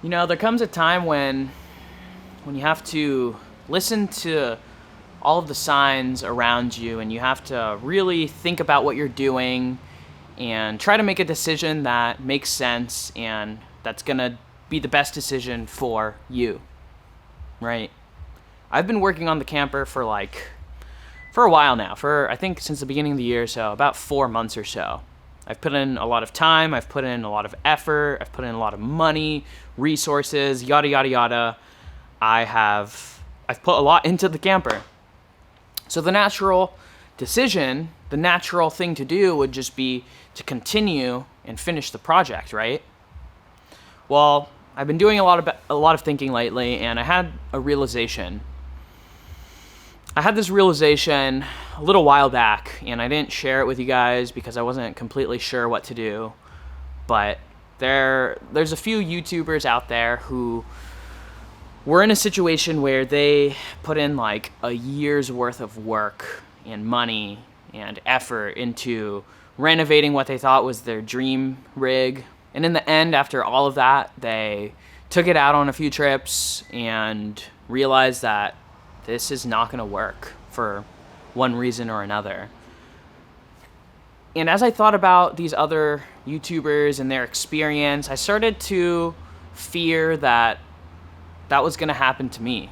You know, there comes a time when you have to listen to all of the signs around you, and you have to really think about what you're doing and try to make a decision that makes sense and that's gonna be the best decision for you, right? I've been working on the camper for a while now, for I think since the beginning of the year, so about 4 months or so. I've put in a lot of time, I've put in a lot of effort, I've put in a lot of money, resources, yada yada yada. I've put a lot into the camper. So the natural decision, the natural thing to do would just be to continue and finish the project, right? Well, I've been doing a lot of thinking lately, and I had a realization. I had this realization a little while back, and I didn't share it with you guys because I wasn't completely sure what to do. But there's a few YouTubers out there who were in a situation where they put in like a year's worth of work and money and effort into renovating what they thought was their dream rig. And in the end, after all of that, they took it out on a few trips and realized that this is not going to work for one reason or another. And as I thought about these other YouTubers and their experience, I started to fear that that was going to happen to me.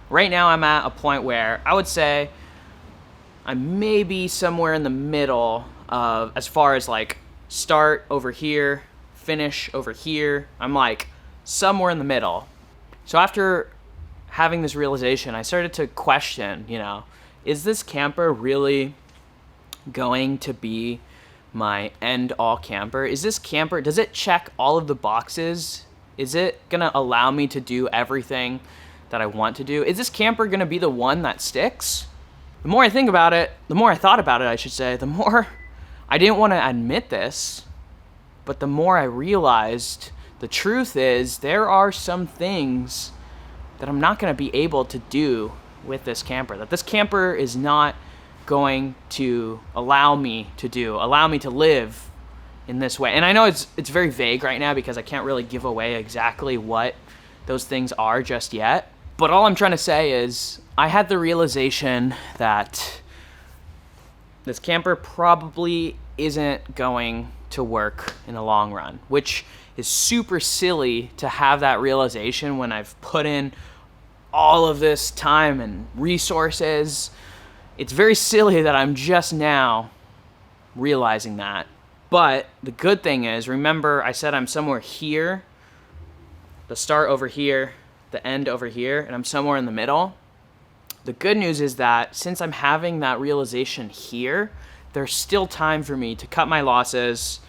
Right now, I'm at a point where I would say I'm maybe somewhere in the middle of, as far as like start over here, finish over here. I'm like somewhere in the middle. So after having this realization, I started to question, is this camper really going to be my end all camper? Is this camper, does it check all of the boxes? Is it gonna allow me to do everything that I want to do? Is this camper gonna be the one that sticks? The more I think about it, the more I thought about it, I should say, the more I didn't want to admit this, but the more I realized the truth is there are some things that I'm not going to be able to do with this camper, that this camper is not going to allow me to live in this way. And I know it's very vague right now because I can't really give away exactly what those things are just yet. But all I'm trying to say is I had the realization that this camper probably isn't going to work in the long run, which is super silly to have that realization when I've put in all of this time and resources. It's very silly that I'm just now realizing that. But the good thing is, remember I said I'm somewhere here, the start over here, the end over here, and I'm somewhere in the middle. The good news is that since I'm having that realization here, there's still time for me to cut my losses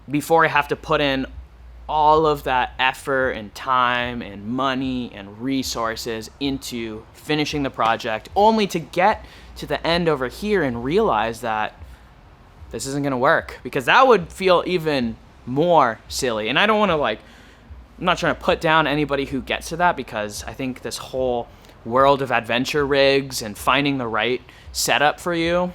before I have to put in all of that effort and time and money and resources into finishing the project, only to get to the end over here and realize that this isn't going to work, because that would feel even more silly. And I don't want to I'm not trying to put down anybody who gets to that, because I think this whole world of adventure rigs and finding the right setup for you,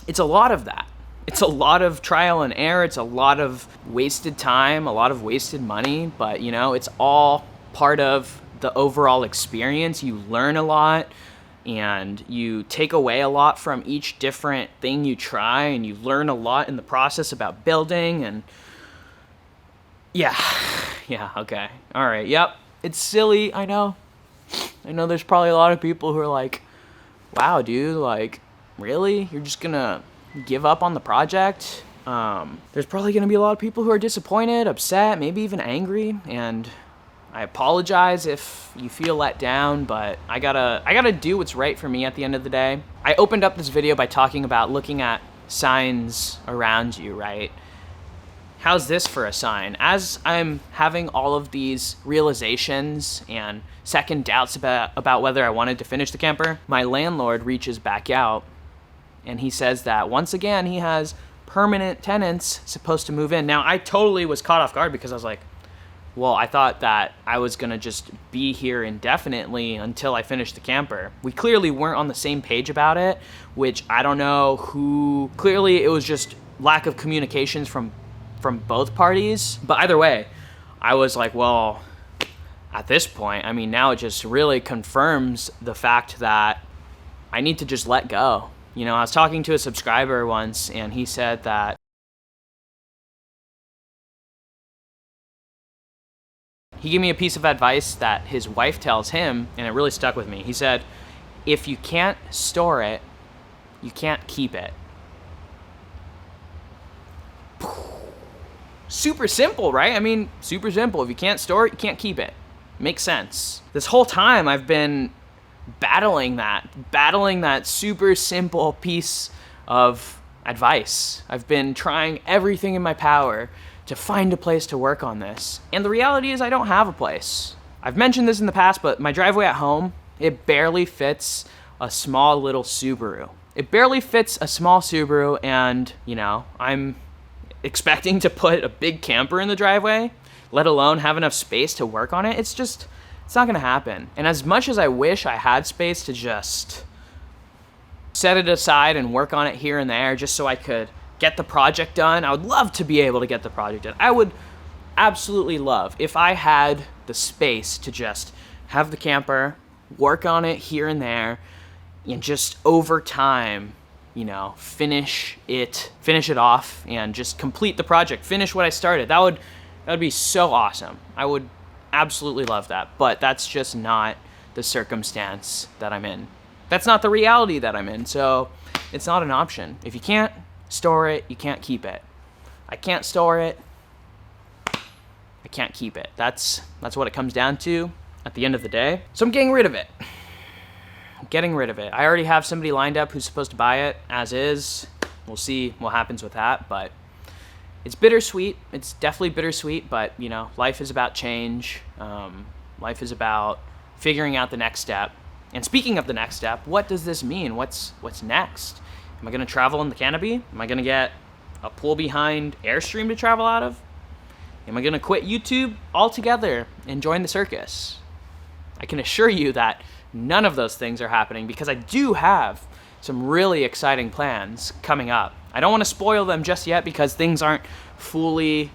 it's a lot of that. It's a lot of trial and error. It's a lot of wasted time, a lot of wasted money, but it's all part of the overall experience. You learn a lot and you take away a lot from each different thing you try, and you learn a lot in the process about building. And yeah, okay. All right. Yep. It's silly. I know there's probably a lot of people who are like, wow, dude, really? You're just gonna give up on the project? There's probably gonna be a lot of people who are disappointed, upset, maybe even angry, and I apologize if you feel let down, but I gotta do what's right for me at the end of the day. I opened up this video by talking about looking at signs around you, right? How's this for a sign? As I'm having all of these realizations and second doubts about whether I wanted to finish the camper, my landlord reaches back out and he says that once again he has permanent tenants supposed to move in. Now, I totally was caught off guard because I was like, well, I thought that I was gonna just be here indefinitely until I finished the camper. We clearly weren't on the same page about it, which I don't know who. Clearly it was just lack of communications from both parties. But either way, I was like, well, at this point, I mean, now it just really confirms the fact that I need to just let go. You know, I was talking to a subscriber once, and he said that he gave me a piece of advice that his wife tells him, and it really stuck with me. He said, if you can't store it, you can't keep it. Super simple, right? I mean, super simple. If you can't store it, you can't keep it. Makes sense. This whole time I've been battling that super simple piece of advice. I've been trying everything in my power to find a place to work on this. And the reality is I don't have a place. I've mentioned this in the past, but my driveway at home, it barely fits a small little Subaru. It barely fits a small Subaru, and, you know, I'm expecting to put a big camper in the driveway, let alone have enough space to work on it. It's not gonna happen. And as much as I wish I had space to just set it aside and work on it here and there just so I could get the project done, I would love to be able to get the project done. I would absolutely love if I had the space to just have the camper, work on it here and there, and just over time, you know, finish it off and just complete the project, finish what I started. That would be so awesome. I would absolutely love that, but that's just not the circumstance that I'm in. That's not the reality that I'm in, so it's not an option. If you can't store it, you can't keep it. I can't store it, I can't keep it. That's what it comes down to at the end of the day. So I'm getting rid of it. I already have somebody lined up who's supposed to buy it as is. We'll see what happens with that, but it's bittersweet. It's definitely bittersweet, but, you know, life is about change. Life is about figuring out the next step. And speaking of the next step, what does this mean? What's next? Am I gonna travel in the canopy? Am I gonna get a pool behind Airstream to travel out of? Am I gonna quit YouTube altogether and join the circus? I can assure you that none of those things are happening, because I do have some really exciting plans coming up. I don't want to spoil them just yet because things haven't fully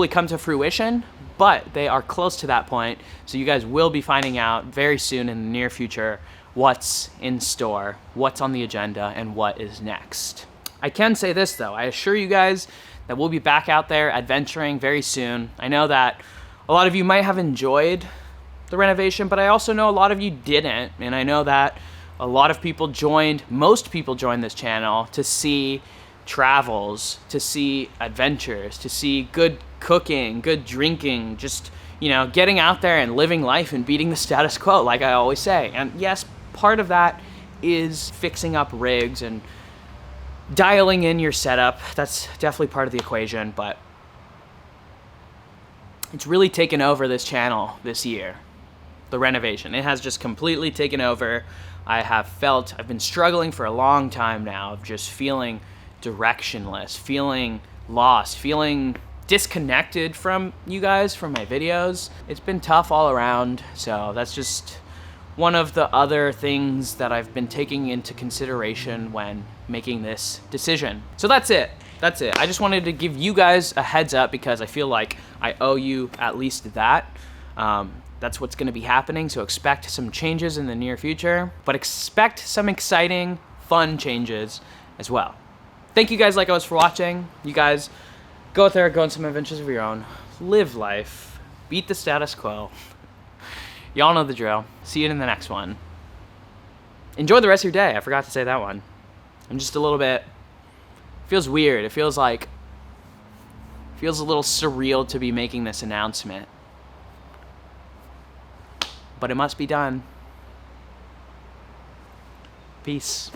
come to fruition, but they are close to that point. So you guys will be finding out very soon in the near future what's in store, what's on the agenda, and what is next. I can say this though, I assure you guys that we'll be back out there adventuring very soon. I know that a lot of you might have enjoyed the renovation, but I also know a lot of you didn't, and I know that a lot of people most people joined this channel to see travels, to see adventures, to see good cooking, good drinking, just, you know, getting out there and living life and beating the status quo, like I always say. And yes, part of that is fixing up rigs and dialing in your setup. That's definitely part of the equation, but it's really taken over this channel this year. The renovation, it has just completely taken over. I've been struggling for a long time now of just feeling directionless, feeling lost, feeling disconnected from you guys, from my videos. It's been tough all around, so that's just one of the other things that I've been taking into consideration when making this decision. So that's it. I just wanted to give you guys a heads up because I feel like I owe you at least that. That's what's gonna be happening, so expect some changes in the near future, but expect some exciting, fun changes as well. Thank you guys like always for watching. You guys go out there, go on some adventures of your own, live life, beat the status quo. Y'all know the drill. See you in the next one. Enjoy the rest of your day. I forgot to say that one. I'm just a little bit, feels weird. It feels a little surreal to be making this announcement. But it must be done. Peace.